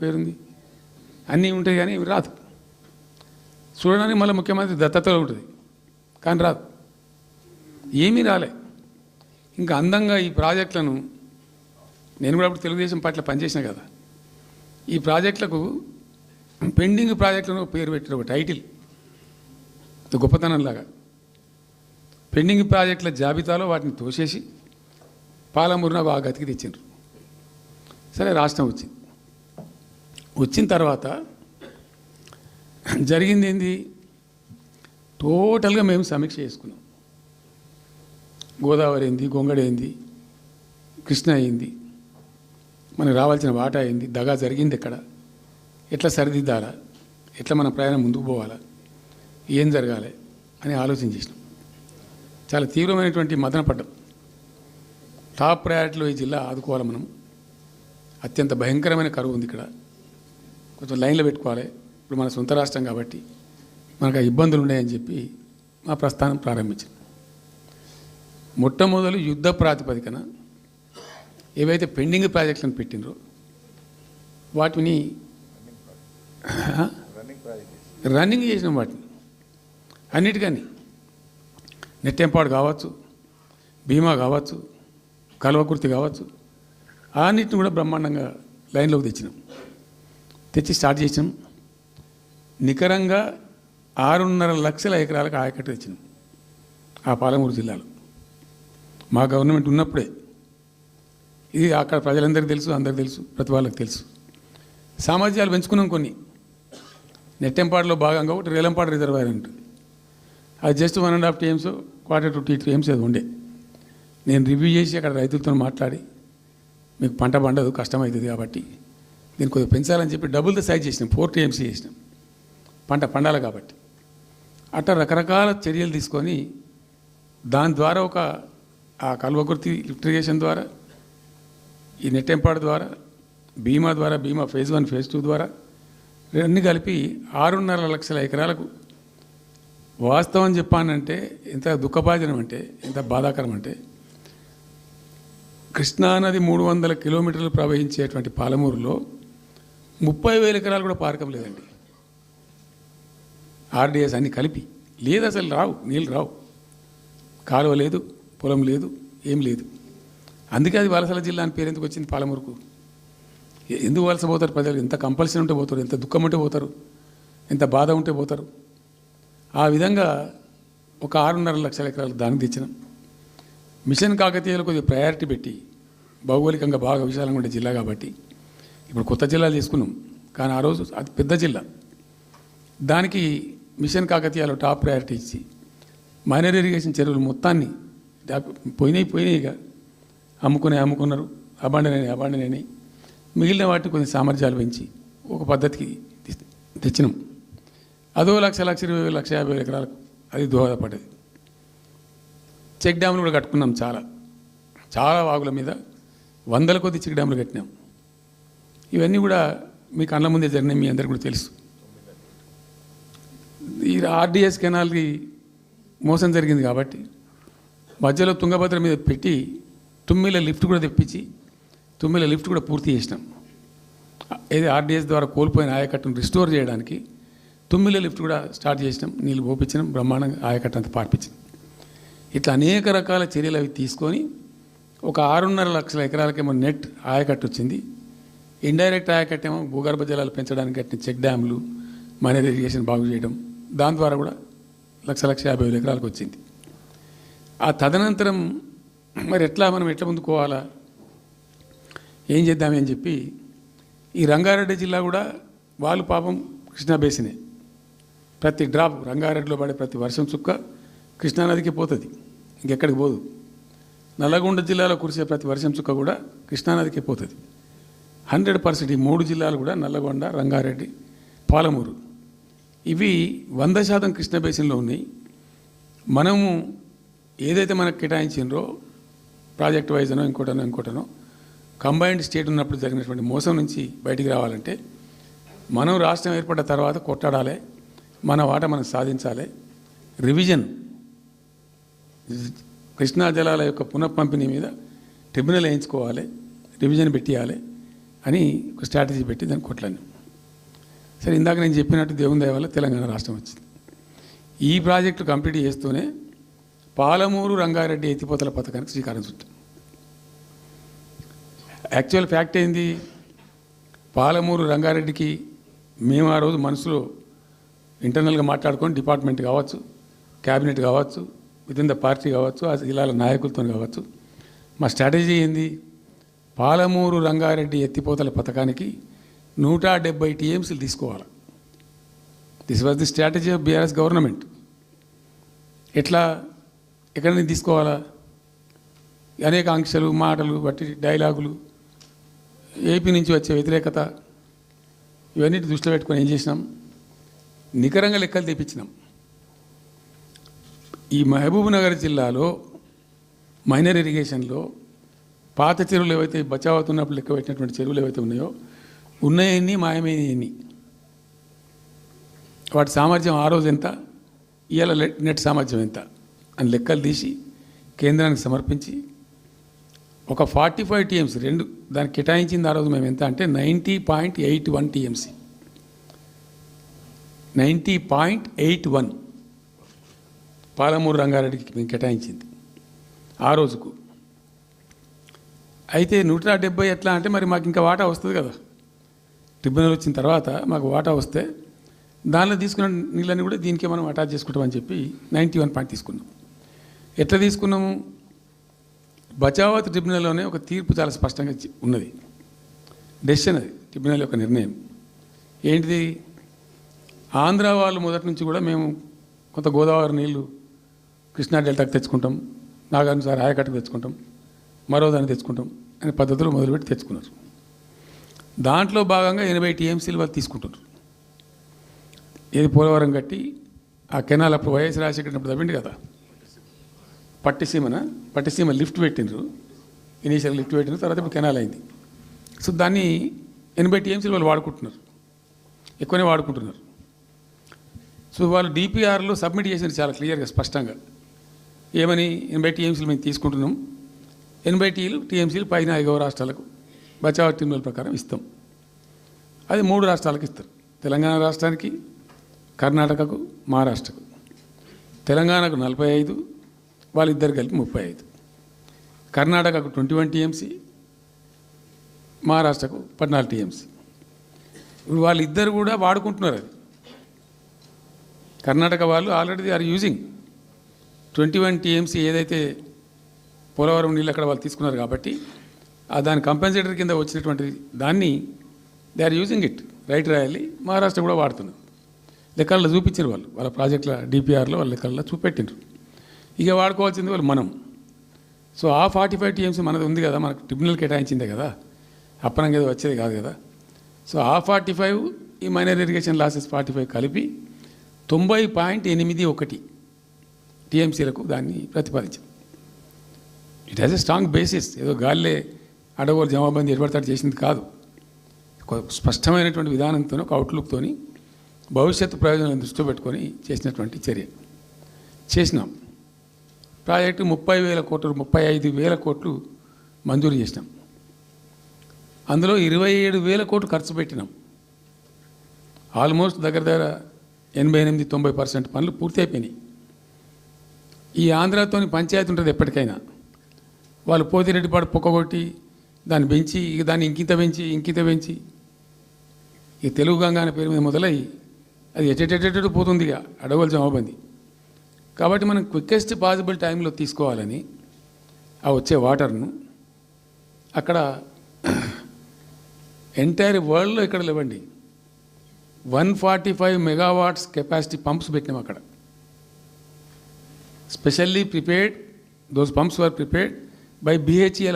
పేరుంది, అన్నీ ఉంటాయి కానీ రాదు. చూడడానికి మళ్ళీ ముఖ్యమంత్రి దత్తతలో ఉంటుంది కానీ రాదు, ఏమీ రాలే. ఇంకా అందంగా ఈ ప్రాజెక్టులను, నేను కూడా అప్పుడు తెలుగుదేశం పార్టీలో పనిచేసిన కదా, ఈ ప్రాజెక్టులకు పెండింగ్ ప్రాజెక్టులను పేరు పెట్టారు, ఒక టైటిల్ గొప్పతనంలాగా. పెండింగ్ ప్రాజెక్టుల జాబితాలో వాటిని తోసేసి పాలమూరున ఆ గతికి తెచ్చిండ్రు. సరే, రాష్ట్రం వచ్చింది. వచ్చిన తర్వాత జరిగింది ఏంది, టోటల్గా మేము సమీక్ష చేసుకున్నాం. గోదావరి ఏంది, గొంగడి ఏంది, కృష్ణ అయింది, మనకు రావాల్సిన వాటా అయింది, దగా జరిగింది ఎక్కడ, ఎట్లా సరిదిద్దాలా, ఎట్లా మన ప్రయాణం ముందుకు పోవాలా, ఏం జరగాలి అని ఆలోచన చేసినాం. చాలా తీవ్రమైనటువంటి మదన పడ్డం. టాప్ ప్రయారిటీలో ఈ జిల్లా ఆదుకోవాలి మనం. అత్యంత భయంకరమైన కరువు ఉంది ఇక్కడ, కొంచెం లైన్లో పెట్టుకోవాలి. ఇప్పుడు మన సొంత రాష్ట్రం కాబట్టి మనకు ఆ ఇబ్బందులు ఉన్నాయని చెప్పి మా ప్రస్థానం ప్రారంభించాం. మొట్టమొదలు యుద్ధ ప్రాతిపదికన ఏవైతే పెండింగ్ ప్రాజెక్టులను పెట్టినరో వాటిని రన్నింగ్ చేసినాం. వాటిని అన్నిటికీ నెట్టెంపాడు కావచ్చు, భీమా కావచ్చు, కల్వకుర్తి కావచ్చు, అన్నిటిని కూడా బ్రహ్మాండంగా లైన్లోకి తెచ్చినాం. తెచ్చి స్టార్ట్ చేసినాం. నికరంగా 6.5 లక్షల ఎకరాలకు ఆయకట్టు తెచ్చినాం ఆ పాలమూరు జిల్లాలో. మా గవర్నమెంట్ ఉన్నప్పుడే. ఇది అక్కడ ప్రజలందరికీ తెలుసు, అందరికీ తెలుసు, ప్రతి వాళ్ళకి తెలుసు. సామర్థ్యాలు పెంచుకున్నాం కొన్ని. నెట్టెంపాడులో భాగంగా ఒకటి రేలంపాడు రిజర్వాయర్ ఉంటుంది. అది జస్ట్ 1.5 TMs, 1/4 to 2 TMs అది ఉండే. నేను రివ్యూ చేసి అక్కడ రైతులతో మాట్లాడి, మీకు పంట పండదు, కష్టమవుతుంది కాబట్టి దీన్ని కొద్దిగా పెంచాలని చెప్పి డబుల్ ద సైజ్ చేసినాం, 4 TMs చేసినాం, పంట పండాలి కాబట్టి. అట్లా రకరకాల చర్యలు తీసుకొని దాని ద్వారా ఆ కల్వకుర్తి లిఫ్ట్ ఇరిగేషన్ ద్వారా, ఈ నెట్టెంపాడు ద్వారా, భీమా ద్వారా, భీమా phase 1 phase 2 ద్వారా అన్నీ కలిపి 6.5 లక్షల ఎకరాలకు. వాస్తవం చెప్పానంటే ఎంత దుఃఖభాజనం అంటే, ఎంత బాధాకరం అంటే, కృష్ణానది 300 కిలోమీటర్లు ప్రవహించేటువంటి పాలమూరులో 30,000 ఎకరాలు కూడా పారకం లేదండి. RDS అన్నీ కలిపి లేదు, అసలు రావు, నీళ్ళు రావు, కాలువ లేదు, పొలం లేదు, ఏం లేదు. అందుకే అది వలసల జిల్లా అని పేరు ఎందుకు వచ్చింది పాలమూరుకు? ఎందుకు వలస పోతారు ప్రజలు? ఎంత కంపల్షన్ ఉంటే పోతారు, ఎంత దుఃఖం ఉంటే పోతారు, ఎంత బాధ ఉంటే పోతారు. ఆ విధంగా ఒక 6.5 లక్షల ఎకరాలు దానికి తెచ్చినాం. మిషన్ కాకతీయలో కొద్దిగా ప్రయారిటీ పెట్టి, భౌగోళికంగా బాగా విశాలంగా ఉండే జిల్లా కాబట్టి ఇప్పుడు కొత్త జిల్లాలు తీసుకున్నాం, కానీ ఆ రోజు అది పెద్ద జిల్లా. దానికి మిషన్ కాకతీయలో టాప్ ప్రయారిటీ ఇచ్చి మైనర్ ఇరిగేషన్ చెరువులు మొత్తాన్ని పోయినాయిగా అమ్ముకున్నారు, అబాండనైనాయి. మిగిలిన వాటిని కొన్ని సామర్థ్యాలు పెంచి ఒక పద్ధతికి తెచ్చినాం. అదో 1,20,000-1,50,000 ఎకరాలకు అది దోహదపడ్డది. చెక్ డ్యాములు కూడా కట్టుకున్నాం. చాలా వాగుల మీద 100ల కొద్ది చెక్ డ్యాములు కట్టినాం. ఇవన్నీ కూడా మీ కళ్ళ ముందే జరిగినాయి, మీ అందరికీ కూడా తెలుసు. ఈ RDS కెనాల్కి మోసం జరిగింది కాబట్టి మధ్యలో తుంగభద్ర మీద పెట్టి తుమ్మిల లిఫ్ట్ కూడా తెప్పించి తుమ్మిల లిఫ్ట్ కూడా పూర్తి చేసినాం. ఏది RDS ద్వారా కోల్పోయిన ఆయకట్టును రిస్టోర్ చేయడానికి తుమ్మిల లిఫ్ట్ కూడా స్టార్ట్ చేసినాం, నీళ్ళు పోపించినాం, బ్రహ్మాండంగా ఆయకట్టు అంతా పార్పించినాం. ఇట్లా అనేక రకాల చర్యలు అవి తీసుకొని ఒక 6.5 లక్షల ఎకరాలకేమో నెట్ ఆయకట్టు వచ్చింది. ఇండైరెక్ట్ ఆయకట్టు ఏమో భూగర్భ జలాలు పెంచడానికి కట్టిన చెక్ డ్యాములు, మైనర్ ఇరిగేషన్ బాగు చేయడం, దాని ద్వారా కూడా 1,50,000 ఎకరాలకు వచ్చింది. ఆ తదనంతరం మరి మనం ఎట్లా ముందుకోవాలా, ఏం చేద్దామని చెప్పి ఈ రంగారెడ్డి జిల్లా కూడా వాళ్ళు పాపం కృష్ణా బేసినే, ప్రతి డ్రాప్ రంగారెడ్డిలో పడే ప్రతి వర్షం చుక్క కృష్ణానదికి పోతుంది, ఇంకెక్కడికి పోదు. నల్లగొండ జిల్లాలో కురిసే ప్రతి వర్షం చుక్క కూడా కృష్ణానదికి పోతుంది. 100% ఈ 3 జిల్లాలు కూడా నల్లగొండ, రంగారెడ్డి, పాలమూరు ఇవి 100% కృష్ణ బేసిన్లో ఉన్నాయి. మనము ఏదైతే మనకు కేటాయించిండ్రో ప్రాజెక్ట్ వైజ్నో ఇంకోటనో కంబైన్డ్ స్టేట్ ఉన్నప్పుడు జరిగినటువంటి మోసం నుంచి బయటికి రావాలంటే మనం రాష్ట్రం ఏర్పడ్డ తర్వాత కొట్టాడాలి, మన వాట మనం సాధించాలి. రివిజన్, కృష్ణా జలాల యొక్క పునఃపంపిణీ మీద ట్రిబ్యునల్ వేయించుకోవాలి, రివిజన్ పెట్టియాలి. అని ఒక స్ట్రాటజీ పెట్టి దాన్ని కొట్లాను. సరే, ఇందాక నేను చెప్పినట్టు దేవుని దయ వల్ల తెలంగాణ రాష్ట్రం వచ్చింది. ఈ ప్రాజెక్టు కంప్లీట్ చేస్తూనే పాలమూరు రంగారెడ్డి ఎత్తిపోతల పథకానికి శ్రీకారం చుట్టాం. యాక్చువల్ ఫ్యాక్ట్ ఏంది, పాలమూరు రంగారెడ్డికి మేము ఆ రోజు మనసులో ఇంటర్నల్గా మాట్లాడుకొని డిపార్ట్మెంట్ కావచ్చు, క్యాబినెట్ కావచ్చు, వితిన్ ద పార్టీ కావచ్చు, ఆ జిల్లాల నాయకులతో కావచ్చు, మా స్ట్రాటజీ ఏంది, పాలమూరు రంగారెడ్డి ఎత్తిపోతల పథకానికి 170 టీఎంసీలు తీసుకోవాలి. This was the strategy of BRS government. ఎట్లా, ఎక్కడి నుంచి తీసుకోవాలా, అనేక ఆంక్షలు, మాటలు బట్టి డైలాగులు, ఏపీ నుంచి వచ్చే వ్యతిరేకత, ఇవన్నీ దృష్టిలో పెట్టుకొని ఏం చేసినాం, నికరంగా లెక్కలు తెప్పించినాం. ఈ మహబూబ్ నగర్ జిల్లాలో మైనర్ ఇరిగేషన్లో పాత చెరువులు ఏవైతే బచావ్ అవుతున్నప్పుడు లెక్క పెట్టినటువంటి చెరువులు ఏవైతే ఉన్నాయో, ఉన్నాయన్నీ మాయమైనవన్నీ, వాటి సామర్థ్యం ఆ రోజు ఎంత, ఇవాళ నెట్ సామర్థ్యం ఎంత అని లెక్కలు తీసి కేంద్రానికి సమర్పించి ఒక 45 టీఎంసీ రెండు దానికి కేటాయించింది. ఆ రోజు మేము ఎంత అంటే 90.81 టీఎంసీ, 90.81 పాలమూరు రంగారెడ్డికి మేము కేటాయించింది ఆ రోజుకు. అయితే 170 ఎట్లా అంటే మరి మాకు ఇంకా వాటా వస్తుంది కదా, ట్రిబ్యునల్ వచ్చిన తర్వాత మాకు వాటా వస్తే దానిలో తీసుకున్న నీళ్ళని కూడా దీనికే మనం అటాచ్ చేసుకుంటామని చెప్పి 91 పాయింట్ తీసుకున్నాం. ఎట్లా తీసుకున్నాము, బచావత్ ట్రిబ్యునల్లోనే ఒక తీర్పు చాలా స్పష్టంగా ఉన్నది, డెసిషన్ అది, ట్రిబ్యునల్ యొక్క నిర్ణయం ఏంటిది, ఆంధ్ర వాళ్ళు మొదటి నుంచి కూడా మేము కొంత గోదావరి నీళ్లు కృష్ణా డెల్టాకు తెచ్చుకుంటాం, నాగార్జున ఆయకట్టుకు తెచ్చుకుంటాం, మరో దాన్ని తెచ్చుకుంటాం అనే పద్ధతులు మొదలుపెట్టి తెచ్చుకున్నారు. దాంట్లో భాగంగా 80 టీఎంసీలు వాళ్ళు తీసుకుంటున్నారు. ఏది పోలవరం కట్టి ఆ కెనాల్ అప్పుడు వైఎస్ రాజశేఖర్ తవ్విండి కదా, పట్టిసీమ లిఫ్ట్ పెట్టిండ్రు, ఇనీషియల్ లిఫ్ట్ పెట్టిన తర్వాత ఇప్పుడు కెనాల్ అయింది. సో దాన్ని 80 టీఎంసీలు వాళ్ళు వాడుకుంటున్నారు, ఎక్కువనే వాడుకుంటున్నారు. సో వాళ్ళు డిపిఆర్లో సబ్మిట్ చేసినారు చాలా క్లియర్గా స్పష్టంగా, ఏమని 80 టీఎంసీలు మేము తీసుకుంటున్నాం, 80 టీఎంసీలు పైన 5 రాష్ట్రాలకు బచావ్ ట్రిబ్యునల్ ప్రకారం ఇస్తాం. అది 3 రాష్ట్రాలకు ఇస్తారు, తెలంగాణ రాష్ట్రానికి, కర్ణాటకకు, మహారాష్ట్రకు. తెలంగాణకు 45, వాళ్ళిద్దరు కలిపి 35, కర్ణాటకకు 21 టీఎంసీ, మహారాష్ట్రకు 14 టీఎంసీ. ఇప్పుడు వాళ్ళిద్దరు కూడా వాడుకుంటున్నారు. అది కర్ణాటక వాళ్ళు ఆల్రెడీ ఆర్ యూజింగ్ 21 టీఎంసీ ఏదైతే పోలవరం నీళ్ళు అక్కడ వాళ్ళు తీసుకున్నారు కాబట్టి దాని కంపెన్సేటర్ కింద వచ్చినటువంటి దాన్ని they are using it, right రాయాలి. మహారాష్ట్ర కూడా వాడుతున్నారు, లెక్కల్లో చూపించారు వాళ్ళు, వాళ్ళ ప్రాజెక్టుల డిపిఆర్లో వాళ్ళ లెక్కల్లో చూపెట్టినారు. ఇక వాడుకోవాల్సింది వాళ్ళు మనం. సో ఆ 45 టీఎంసీ మనది ఉంది కదా, మనకు ట్రిబ్యునల్ కేటాయించిందే కదా, అప్పనంగా ఏదో వచ్చేది కాదు కదా. సో ఆ 45 ఈ మైనర్ ఇరిగేషన్ లాసెస్ 45 కలిపి 90.81 టీఎంసీలకు దాన్ని ప్రతిపాదించాం. It has a strong basis, ఏదో గాల్లే అడగోలు జమాబందీ ఏర్పడతాడు చేసింది కాదు, ఒక స్పష్టమైనటువంటి విధానంతో, ఒక అవుట్లుక్తో, భవిష్యత్తు ప్రయోజనాలను దృష్టిలో పెట్టుకొని చేసినటువంటి చర్య చేసినాం. ప్రాజెక్టు 35,000 కోట్లు మంజూరు చేసినాం. అందులో 27,000 కోట్లు ఖర్చు పెట్టినాం. ఆల్మోస్ట్ దగ్గర 88-90% పనులు పూర్తి అయిపోయినాయి. ఈ ఆంధ్రాతోని పంచాయతీ ఉంటుంది ఎప్పటికైనా, వాళ్ళు పోతిరెడ్డిపాడు పొక్కగొట్టి దాన్ని పెంచి, ఇక దాన్ని ఇంకింత పెంచి ఇక తెలుగు గంగా అనే పేరు మీద మొదలై అది ఎటెటెటెటు పోతుంది, ఇక అడవులు జమాబంది. కాబట్టి మనం క్విక్కెస్ట్ పాసిబుల్ టైంలో తీసుకోవాలని ఆ వచ్చే వాటర్ను అక్కడ ఎంటైర్ వరల్డ్లో ఇక్కడ లేవండి 145 మెగావాట్స్ కెపాసిటీ పంప్స్ పెట్టినాం అక్కడ. Specially prepared, those pumps were prepared by BHEL